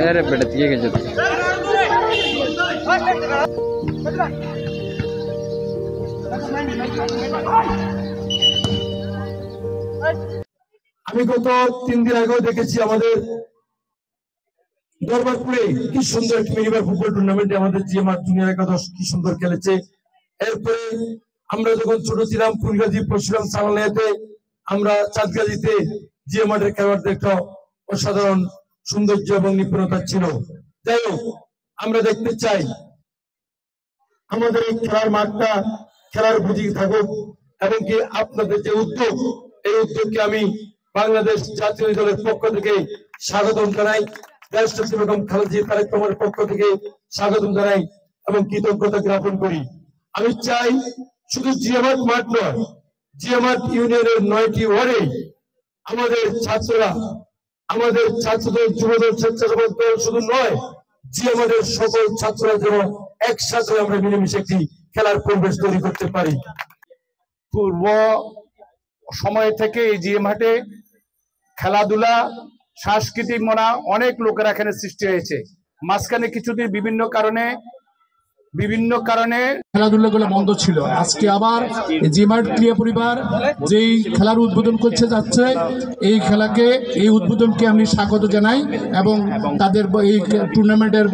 अरे बेटा ये क्या चलता আমি গত 3 দিন আগেও দেখেছি আমাদের দরবারপুরে কি সুন্দর একটি মিনিমার ফুটবল টুর্নামেন্টে আমাদের জিএমআর জুনিয়র একাদশ কি সুন্দর খেলেছে। এরপরে আমরা যখন ছোট ছিলাম ফুলগাজী পরশুরাম সালানিয়াতে, আমরা চাঁদগাজীতে জিএমআর খেলোয়াড়দের একটা অসাধারণ সৌন্দর্য এবং নিপুণতা ছিল। যাই হোক, আমরা দেখতে চাই আমাদের এই খেলার মাঠটা খেলার উপযোগী থাকুক এবং কি আপনাদের যে উদ্যোগ, এই উদ্যোগকে আমি বাংলাদেশ জাতীয় দলের পক্ষ থেকে স্বাগতম জানাই, রাষ্ট্রপতি বেগম খালেদা জিয়া তারেক রহমানের পক্ষ থেকে স্বাগতম জানাই এবং কৃতজ্ঞতা জ্ঞাপন করি। আমি চাই শুধু জিয়ামাত মাঠ নয়, জিয়ামাত ইউনিয়নের 9টি ওয়ার্ডে আমাদের ছাত্ররা, আমাদের ছাত্রদের যুবদল স্বেচ্ছাসেবক দল শুধু নয়, জিয়ামাতের সকল ছাত্ররা যেন একসাথে আমরা মিলেমিশে একটি খেলার পরিবেশ তৈরি করতে পারি। পূর্ব সময় থেকে এই জিএমহাটে খেলাধুলা, সাংস্কৃতিক মনা অনেক লোকেরা এখানে সৃষ্টি হয়েছে। মাঝখানে কিছুদিন বিভিন্ন কারণে খেলাধুলাগুলো বন্ধ ছিল। আজকে আবার জিএমহাট ক্রীড়া পরিবার যেই খেলার উদ্বোধন করতে যাচ্ছে, এই খেলাকে, এই উদ্বোধনকে আমি স্বাগত জানাই এবং তাদের এই টুর্নামেন্টের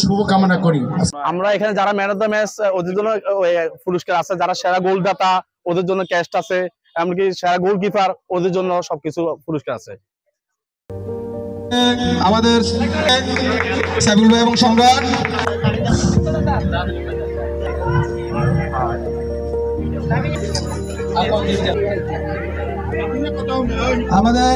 শুভকামনা করি। আমরা এখানে যারা ম্যান অফ দ্য ম্যাচ ওদের জন্য পুরস্কার আছে, যারা সেরা গোলদাতা ওদের জন্য ক্যাশ আছে, এমনকি সেরা গোলকিপার ওদের জন্য সবকিছু পুরস্কার আছে। আমাদের সাইবুল ভাই এবং সম্রাট আমাদের